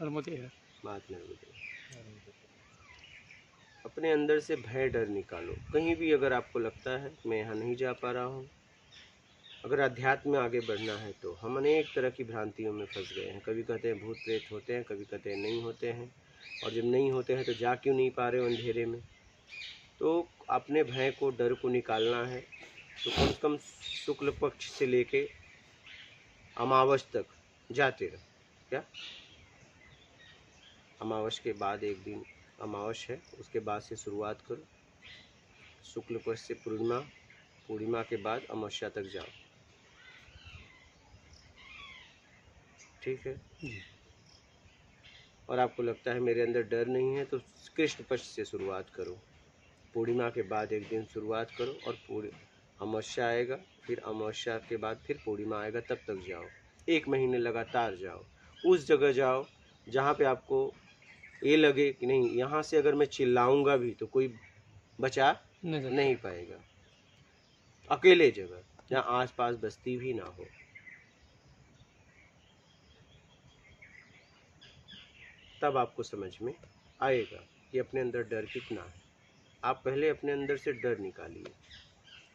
बात नर्मदे। अपने अंदर से भय डर निकालो। कहीं भी अगर आपको लगता है मैं यहाँ नहीं जा पा रहा हूँ, अगर अध्यात्म में आगे बढ़ना है तो हम अनेक तरह की भ्रांतियों में फंस गए हैं। कभी कहते हैं भूत प्रेत होते हैं, कभी कहते हैं नहीं होते हैं, और जब नहीं होते हैं तो जा क्यों नहीं पा रहे हो अंधेरे में। तो अपने भय को डर को निकालना है तो कम से कम शुक्ल पक्ष से लेके अमावस तक जाते रहो। क्या अमावस के बाद एक दिन अमावस है, उसके बाद से शुरुआत करो। शुक्ल पक्ष से पूर्णिमा, पूर्णिमा के बाद अमावस्या तक जाओ। ठीक है। और आपको लगता है मेरे अंदर डर नहीं है तो कृष्ण पक्ष से शुरुआत करो। पूर्णिमा के बाद एक दिन शुरुआत करो और अमावस्या आएगा, फिर अमावस्या के बाद फिर पूर्णिमा आएगा, तब तक जाओ। 1 महीने लगातार जाओ। उस जगह जाओ जहाँ पे आपको ये लगे कि नहीं, यहाँ से अगर मैं चिल्लाऊंगा भी तो कोई बचा नहीं पाएगा। अकेले जगह जहाँ आसपास बस्ती भी ना हो। तब आपको समझ में आएगा कि अपने अंदर डर कितना है। आप पहले अपने अंदर से डर निकालिए।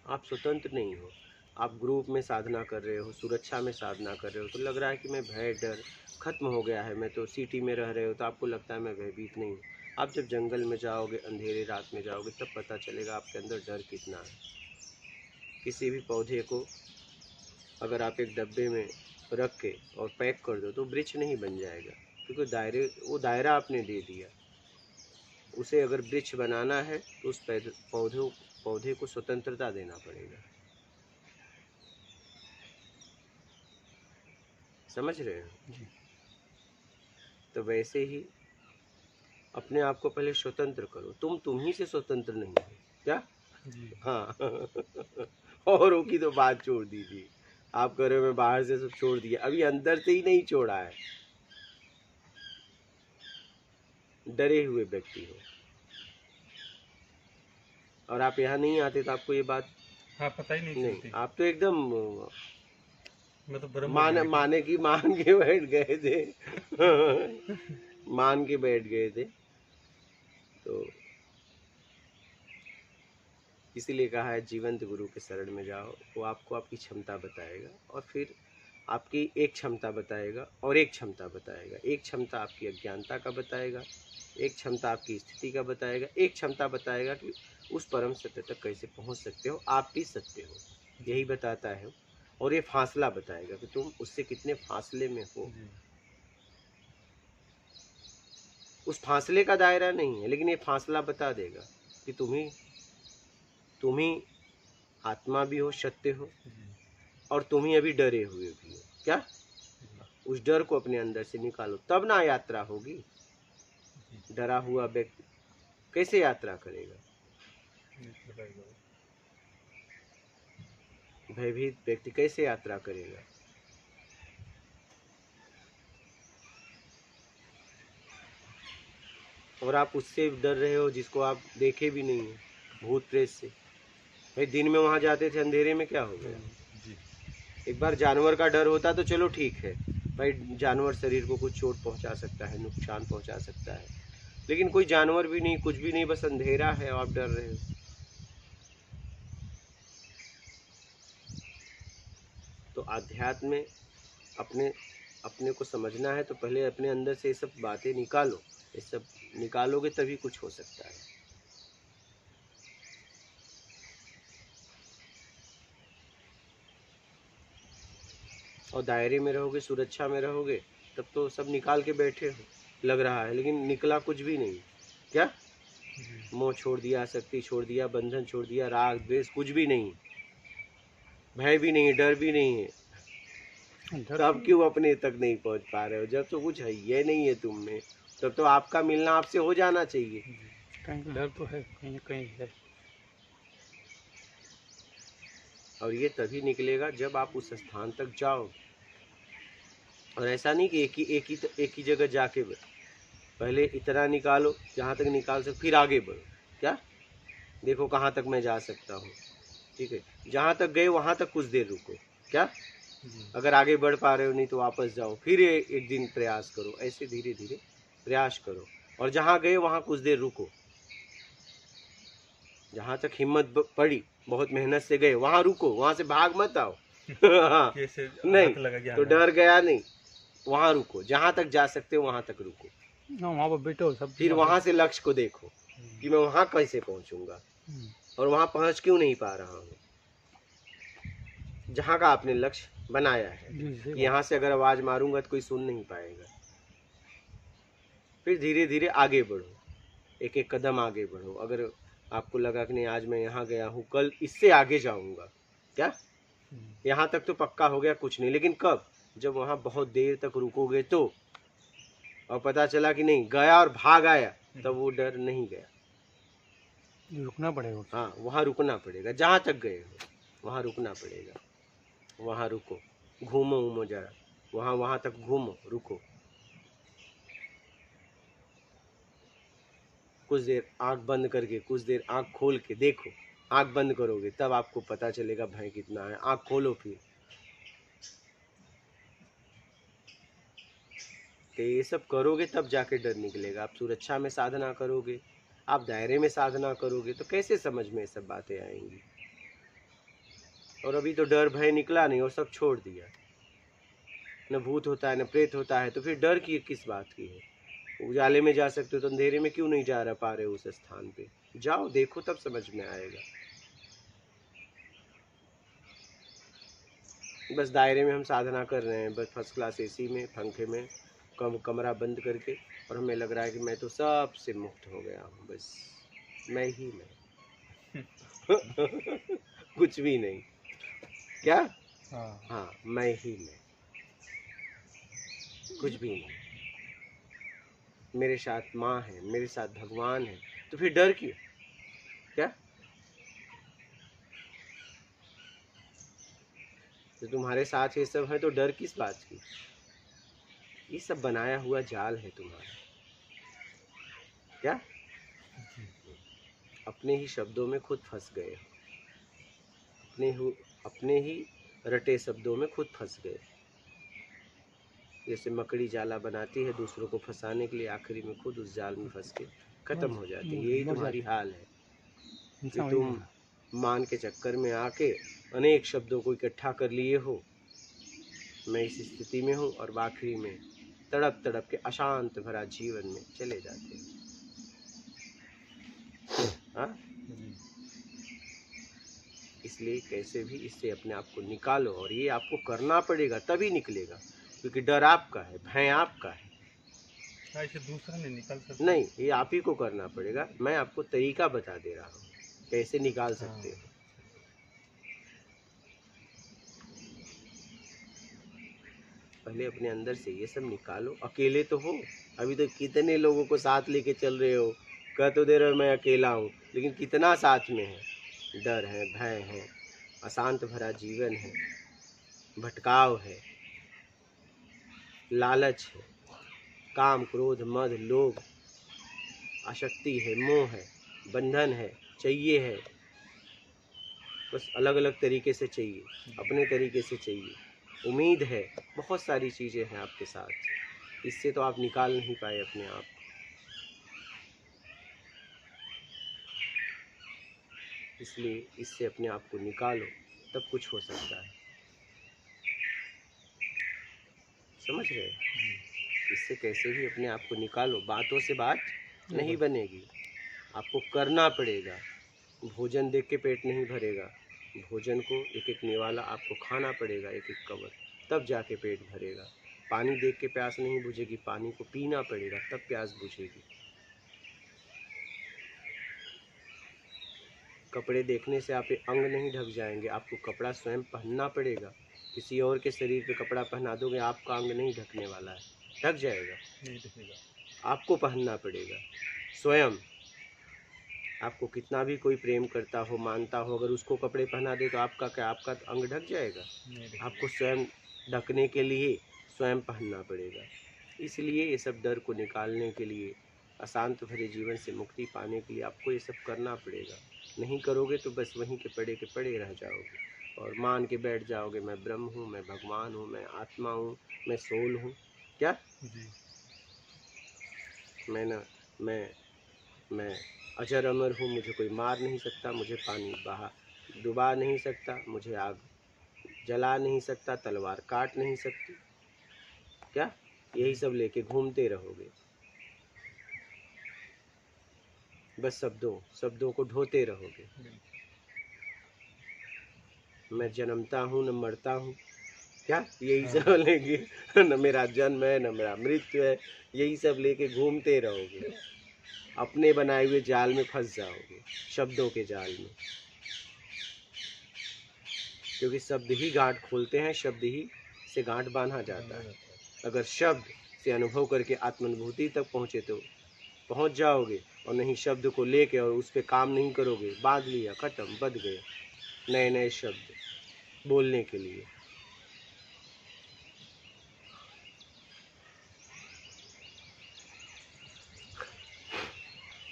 आप स्वतंत्र नहीं हो। आप ग्रुप में साधना कर रहे हो, सुरक्षा में साधना कर रहे हो, तो लग रहा है कि मैं भय डर खत्म हो गया है, मैं तो सिटी में रह रहे हो तो आपको लगता है मैं भयभीत नहीं हूँ। आप जब जंगल में जाओगे, अंधेरे रात में जाओगे, तब पता चलेगा आपके अंदर डर कितना है। किसी भी पौधे को अगर आप एक डब्बे में रख के और पैक कर दो तो वृक्ष नहीं बन जाएगा, क्योंकि वो दायरा आपने दे दिया। उसे अगर वृक्ष बनाना है तो उस पौधे को स्वतंत्रता देना पड़ेगा। समझ रहे हो जी? तो वैसे ही अपने आप को पहले स्वतंत्र करो। तुम ही से स्वतंत्र नहीं हो क्या जी? हाँ औरों की तो बात छोड़ दीजिए। आप कह रहे हो मैं बाहर से सब छोड़ दिया, अभी अंदर से ही नहीं छोड़ा है। डरे हुए व्यक्ति हो और आप यहाँ नहीं आते तो आपको ये बात पता ही नहीं। आप तो एकदम मैं तो माने की मान के बैठ गए थे मान के बैठ गए थे। तो इसीलिए कहा है जीवंत गुरु के शरण में जाओ। वो आपको आपकी क्षमता बताएगा और फिर आपकी एक क्षमता बताएगा और एक क्षमता बताएगा। एक क्षमता आपकी अज्ञानता का बताएगा, एक क्षमता आपकी स्थिति का बताएगा, एक क्षमता बताएगा कि उस परम सत्य तक कैसे पहुंच सकते हो। आप भी सत्य हो, यही बताता है। और ये फासला बताएगा कि तुम उससे कितने फासले में हो। उस फासले का दायरा नहीं है, लेकिन ये फासला बता देगा कि तुम ही आत्मा भी हो, सत्य हो, और तुम ही अभी डरे हुए भी हो। क्या उस डर को अपने अंदर से निकालो, तब ना यात्रा होगी। डरा हुआ व्यक्ति कैसे यात्रा करेगा? भयभीत व्यक्ति कैसे यात्रा करेगा? और आप उससे डर रहे हो जिसको आप देखे भी नहीं है, भूत प्रेत से। भाई दिन में वहां जाते थे, अंधेरे में क्या हो गया? एक बार जानवर का डर होता तो चलो ठीक है भाई, जानवर शरीर को कुछ चोट पहुंचा सकता है, नुकसान पहुंचा सकता है, लेकिन कोई जानवर भी नहीं, कुछ भी नहीं, बस अंधेरा है और आप डर रहे हो। तो आध्यात्म में अपने को समझना है तो पहले अपने अंदर से ये सब बातें निकालो। ये सब निकालोगे तभी कुछ हो सकता है। और दायरे में रहोगे, सुरक्षा में रहोगे, तब तो सब निकाल के बैठे हो लग रहा है, लेकिन निकला कुछ भी नहीं। क्या मोह छोड़ दिया, आसक्ति छोड़ दिया, बंधन छोड़ दिया, राग द्वेष कुछ भी नहीं, भय भी नहीं, डर भी नहीं है। तब क्यों अपने तक नहीं पहुंच पा रहे हो? जब तो कुछ है ये नहीं है तुम में, तब तो आपका मिलना आपसे हो जाना चाहिए। कहीं डर तो है, कहीं कहीं है। और ये तभी निकलेगा जब आप उस स्थान तक जाओ। और ऐसा नहीं कि एक ही जगह जाके पहले इतना निकालो जहाँ तक निकाल सको, फिर आगे बढ़ो। क्या देखो कहाँ तक मैं जा सकता हूँ। ठीक है, जहाँ तक गए वहाँ तक कुछ देर रुको। क्या जी। अगर आगे बढ़ पा रहे हो नहीं तो वापस जाओ, फिर एक दिन प्रयास करो, ऐसे धीरे धीरे प्रयास करो। और जहाँ गए वहाँ कुछ देर रुको, जहाँ तक हिम्मत पड़ी, बहुत मेहनत से गए वहाँ रुको, वहाँ से भाग मत आओ। हाँ, कैसे नहीं हाथ लगा गया तो हमें। डर गया नहीं, वहाँ रुको, जहाँ तक जा सकते हो वहाँ तक रुको, हाँ, वहाँ पर बैठो सब। फिर वहाँ से लक्ष्य को देखो कि मैं वहाँ कैसे पहुँचूंगा और वहाँ पहुँच क्यों नहीं पा रहा हूँ। जहाँ का आपने लक्ष्य बनाया है कि यहाँ से अगर आवाज़ मारूंगा तो कोई सुन नहीं पाएगा, फिर धीरे धीरे आगे बढ़ो, एक एक कदम आगे बढ़ो। अगर आपको लगा कि नहीं आज मैं यहाँ गया हूँ, कल इससे आगे जाऊँगा, क्या यहाँ तक तो पक्का हो गया कुछ नहीं, लेकिन कब, जब वहाँ बहुत देर तक रुकोगे तो, और पता चला कि नहीं गया और भाग आया, तब वो डर नहीं गया। रुकना पड़ेगा। हाँ, वहाँ रुकना पड़ेगा, जहाँ तक गए हो वहाँ रुकना पड़ेगा, वहाँ रुको, घूमो उमो जरा, वहाँ तक घूमो, रुको, कुछ देर आंख बंद करके, कुछ देर आंख खोल के देखो। आंख बंद करोगे तब आपको पता चलेगा भय कितना है। आंख खोलो फिर। तो ये सब करोगे तब जाके डर निकलेगा। आप सुरक्षा में साधना करोगे, आप दायरे में साधना करोगे तो कैसे समझ में ये सब बातें आएंगी। और अभी तो डर भय निकला नहीं और सब छोड़ दिया, न भूत होता है न प्रेत होता है, तो फिर डर की किस बात की है। उजाले में जा सकते हो तो अंधेरे में क्यों नहीं जा पा रहे हो उस स्थान पे। जाओ, देखो, तब समझ में आएगा। बस दायरे में हम साधना कर रहे हैं, बस फर्स्ट क्लास एसी में, पंखे में, कमरा बंद करके, और हमें लग रहा है कि मैं तो सबसे मुक्त हो गया हूँ, बस मैं ही मैं। कुछ भी नहीं, क्या, हाँ मैं ही मैं, कुछ भी नहीं। मेरे साथ माँ है, मेरे साथ भगवान है, तो फिर डर क्यों, क्या। तो तुम्हारे साथ ये सब है तो डर किस बात की। ये सब बनाया हुआ जाल है तुम्हारा, क्या। अपने ही शब्दों में खुद फंस गए, अपने ही रटे शब्दों में खुद फंस गए। जैसे मकड़ी जाला बनाती है दूसरों को फंसाने के लिए, आखिरी में खुद उस जाल में फंस के खत्म हो जाती है। यही तुम्हारी हाल है कि तुम मान के चक्कर में आके अनेक शब्दों को इकट्ठा कर लिए हो, मैं इस स्थिति में हूँ, और आखिरी में तड़प तड़प के अशांत भरा जीवन में चले जाते हो। हाँ, इसलिए कैसे भी इससे अपने आप को निकालो, और ये आपको करना पड़ेगा तभी निकलेगा, क्योंकि डर आपका है, भय आपका है। ऐसे दूसरा नहीं निकल सकता। नहीं, ये आप ही को करना पड़ेगा। मैं आपको तरीका बता दे रहा हूँ कैसे निकाल सकते हो। पहले अपने अंदर से ये सब निकालो। अकेले तो हो, अभी तो कितने लोगों को साथ लेके चल रहे हो, कह तो दे रहे हो मैं अकेला हूँ, लेकिन कितना साथ में है। डर है, भय है, अशांत भरा जीवन है, भटकाव है, लालच है, काम क्रोध मद लोभ, आसक्ति है, मोह है, बंधन है, चाहिए है, बस अलग अलग तरीके से चाहिए, अपने तरीके से चाहिए, उम्मीद है, बहुत सारी चीज़ें हैं आपके साथ। इससे तो आप निकाल नहीं पाए अपने आप। इसलिए इससे अपने आप को निकालो, तब कुछ हो सकता है। समझ रहे? इससे कैसे भी अपने आप को निकालो। बातों से बात नहीं बनेगी, आपको करना पड़ेगा। भोजन देख के पेट नहीं भरेगा, भोजन को एक एक निवाला आपको खाना पड़ेगा, एक एक कवर, तब जाके पेट भरेगा। पानी देख के प्यास नहीं बुझेगी, पानी को पीना पड़ेगा तब प्यास बुझेगी। कपड़े देखने से आपके अंग नहीं ढक जाएंगे, आपको कपड़ा स्वयं पहनना पड़ेगा। किसी और के शरीर पे कपड़ा पहना दोगे, आपका अंग नहीं ढकने वाला है, ढक जाएगा, नहीं दिखेगा। आपको पहनना पड़ेगा स्वयं। आपको कितना भी कोई प्रेम करता हो, मानता हो, अगर उसको कपड़े पहना दे तो आपका क्या, आपका अंग ढक जाएगा? आपको स्वयं ढकने के लिए स्वयं पहनना पड़ेगा। इसलिए ये सब डर को निकालने के लिए, अशांत भरे जीवन से मुक्ति पाने के लिए आपको ये सब करना पड़ेगा। नहीं करोगे तो बस वहीं के पड़े रह जाओगे। और मान के बैठ जाओगे मैं ब्रह्म हूँ, मैं भगवान हूँ, मैं आत्मा हूँ, मैं सोल हूँ। क्या जी। मैं अजर अमर हूँ, मुझे कोई मार नहीं सकता, मुझे पानी डुबा नहीं सकता, मुझे आग जला नहीं सकता, तलवार काट नहीं सकती। क्या यही सब लेके घूमते रहोगे, बस शब्दों को ढोते रहोगे। मैं जन्मता हूँ न मरता हूँ, क्या यही सब लेके न मेरा जन्म है न मेरा मृत्यु है, यही सब लेके घूमते रहोगे, अपने बनाए हुए जाल में फंस जाओगे, शब्दों के जाल में। क्योंकि शब्द ही गांठ खोलते हैं, शब्द ही से गांठ बांधा जाता है। अगर शब्द से अनुभव करके आत्मानुभूति तक पहुँचे तो पहुँच जाओगे, और नहीं शब्द को लेके और उस पर काम नहीं करोगे, बांध लिया, खत्म, बद गए नए नए शब्द बोलने के लिए।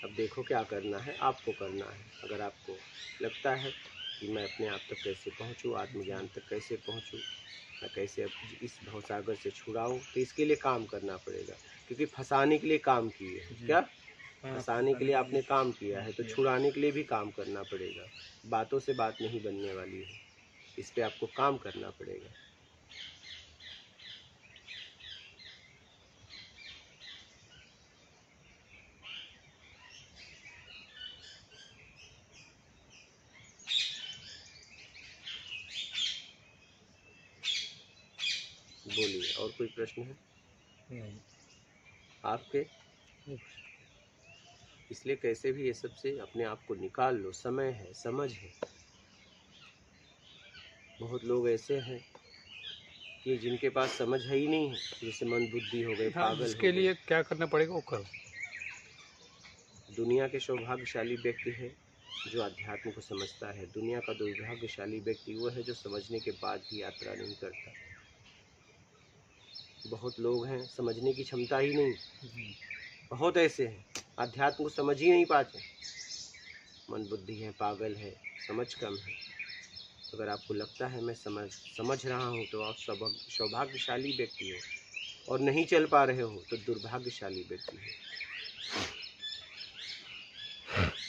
अब देखो क्या करना है, आपको करना है। अगर आपको लगता है कि मैं अपने आप तक कैसे पहुँचूँ, आत्मज्ञान तक कैसे पहुँचूँ, मैं कैसे अब इस भवसागर से छुड़ाऊँ, तो इसके लिए काम करना पड़ेगा। क्योंकि फंसाने के लिए काम किए हैं, क्या फंसाने के लिए आपने काम किया है, तो छुड़ाने के लिए भी काम करना पड़ेगा। बातों से बात नहीं बनने वाली है, इस पे आपको काम करना पड़ेगा। बोलिए, और कोई प्रश्न है नहीं। आपके? इसलिए कैसे भी ये सब से अपने आप को निकाल लो, समय है, समझ है। बहुत लोग ऐसे हैं कि जिनके पास समझ है ही नहीं है, जैसे मन बुद्धि हो गए, पागल हो इसके गए। लिए क्या करना पड़ेगा वो करो। दुनिया के सौभाग्यशाली व्यक्ति है जो अध्यात्म को समझता है। दुनिया का दुर्भाग्यशाली व्यक्ति वो है जो समझने के बाद भी यात्रा नहीं करता। बहुत लोग हैं समझने की क्षमता ही नहीं, बहुत ऐसे हैं अध्यात्म को समझ ही नहीं पाते, मन बुद्धि है, पागल है, समझ कम है। अगर आपको लगता है मैं समझ रहा हूँ तो आप सौभाग्यशाली व्यक्ति हो, और नहीं चल पा रहे हो तो दुर्भाग्यशाली व्यक्ति हो।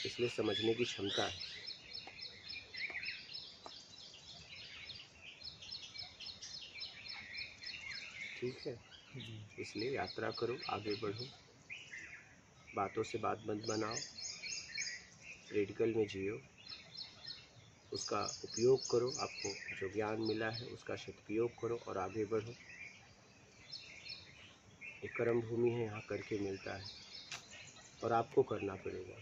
इसलिए समझने की क्षमता है। ठीक है, इसलिए यात्रा करो, आगे बढ़ो, बातों से बात बंद बनाओ, रेडिकल में जियो, उसका उपयोग करो, आपको जो ज्ञान मिला है उसका सदुपयोग करो और आगे बढ़ो। एक कर्म भूमि है, यहाँ करके मिलता है और आपको करना पड़ेगा।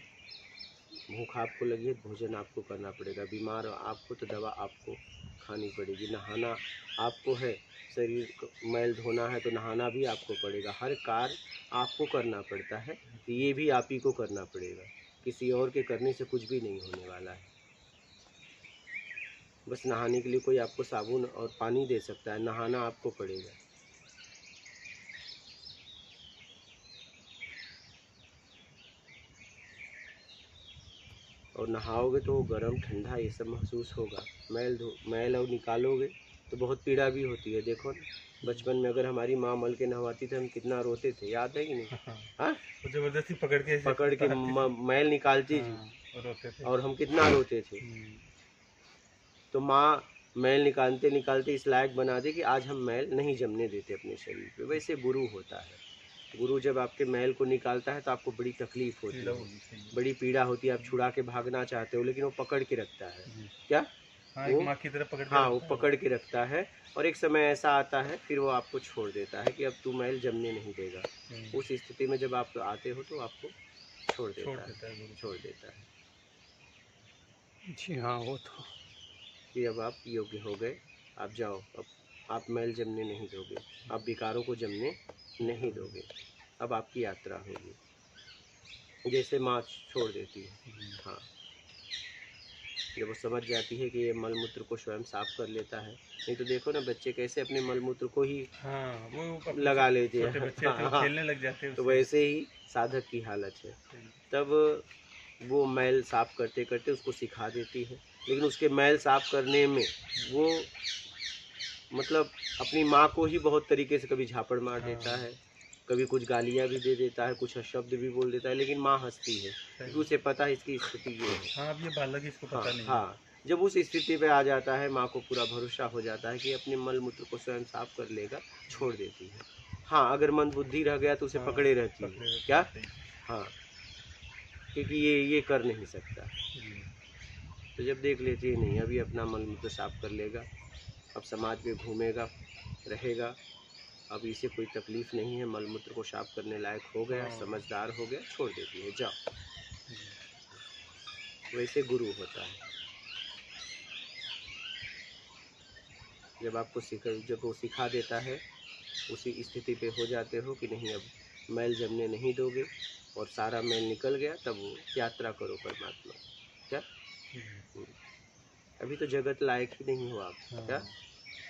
भूख आपको लगी है, भोजन आपको करना पड़ेगा। बीमार आपको तो दवा आपको खानी पड़ेगी। नहाना आपको है, शरीर को मैल धोना है तो नहाना भी आपको पड़ेगा। हर कार्य आपको करना पड़ता है, ये भी आप ही को करना पड़ेगा। किसी और के करने से कुछ भी नहीं होने वाला है। बस नहाने के लिए कोई आपको साबुन और पानी दे सकता है, नहाना आपको पड़ेगा। और नहाओगे तो गर्म ठंडा ये सब महसूस होगा। मैल और निकालोगे तो बहुत पीड़ा भी होती है। देखो ना, बचपन में अगर हमारी माँ मल के नहवाती थी, हम कितना रोते थे, याद है कि नहीं? हाँ, जबरदस्ती पकड़ के मैल निकालती थी रोते थे। और हम कितना रोते थे। तो माँ मैल निकालते निकालते इस लायक बना दे कि आज हम मैल नहीं जमने देते अपने शरीर पे। वैसे गुरु होता है। गुरु जब आपके मैल को निकालता है तो आपको बड़ी तकलीफ होती है, बड़ी पीड़ा होती है। आप छुड़ा के भागना चाहते हो लेकिन वो पकड़ के रखता है। क्या वो माँ की तरह पकड़ हाँ, वो पकड़ के रखता है। और एक समय ऐसा आता है फिर वो आपको छोड़ देता है कि अब तू मैल जमने नहीं देगा। उस स्थिति में जब आप आते हो तो आपको छोड़ देता है। जी हाँ, वो तो कि अब आप योग्य हो गए, आप जाओ, अब आप मैल जमने नहीं दोगे, आप विकारों को जमने नहीं दोगे। अब आपकी यात्रा होगी, जैसे माँ छोड़ देती है। हाँ, जब वो समझ जाती है कि ये मल मूत्र को स्वयं साफ कर लेता है। नहीं तो देखो ना, बच्चे कैसे अपने मल मूत्र को ही वो लगा लेते हैं। बच्चे हाँ, खेलने लग जाते हैं। तो वैसे ही साधक की हालत है। तब वो मैल साफ करते करते उसको सिखा देती है लेकिन उसके मैल साफ करने में वो मतलब अपनी माँ को ही बहुत तरीके से कभी झापड़ मार देता है, कभी कुछ गालियाँ भी दे देता है, कुछ शब्द भी बोल देता है, लेकिन माँ हंसती है क्योंकि उसे पता है इसकी स्थिति ये है। हाँ, अब ये बालक इसको पता हाँ नहीं है। हाँ, जब उस स्थिति पे आ जाता है माँ को पूरा भरोसा हो जाता है कि अपने मल मूत्र को स्वयं साफ कर लेगा, छोड़ देती है। हाँ, अगर मंदबुद्धि रह गया तो उसे हाँ, पकड़े रहती है। पकड़े रहती क्या? है, सही। हाँ, क्योंकि ये कर नहीं सकता। जी। तो जब देख लेती है नहीं अभी अपना मल मूत्र साफ कर लेगा, अब समाज में घूमेगा, रहेगा, अब इसे कोई तकलीफ नहीं है, मल मूत्र को साफ करने लायक हो गया, हाँ। समझदार हो गया, छोड़ देती है, जाओ। जी। वैसे गुरु होता है। जब वो सिखा देता है, उसी स्थिति पे हो जाते हो कि नहीं अब मैल जमने नहीं दोगे और सारा मैल निकल गया, तब वो यात्रा करो परमात्मा। क्या? अभी तो जगत लायक ही नहीं हो आप। हाँ। क्या?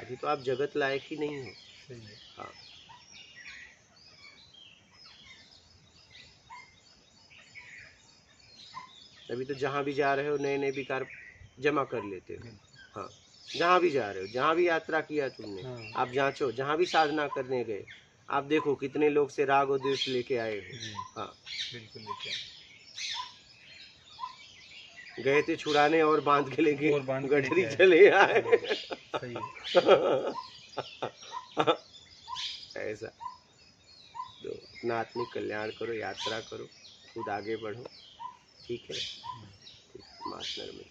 अभी तो आप जगत लायक ही नहीं हो। सही है। हाँ, अभी तो जहाँ भी जा रहे हो नए नए विकार जमा कर लेते हो। हाँ, जहाँ भी जा रहे हो, जहाँ भी यात्रा किया तुमने, हाँ। आप जांचो, जहाँ भी साधना करने गए, आप देखो कितने लोग से राग और द्वेष लेके आए हो। जी। हाँ, बिल्कुल लेके आए। गए थे छुड़ाने और बांध के लेके और बांध के गठरी लेके आए। चले आए। सही है। ऐसा तो अपना आत्मिक कल्याण करो, यात्रा करो, खुद आगे बढ़ो। ठीक है, ठीक, मास्टर में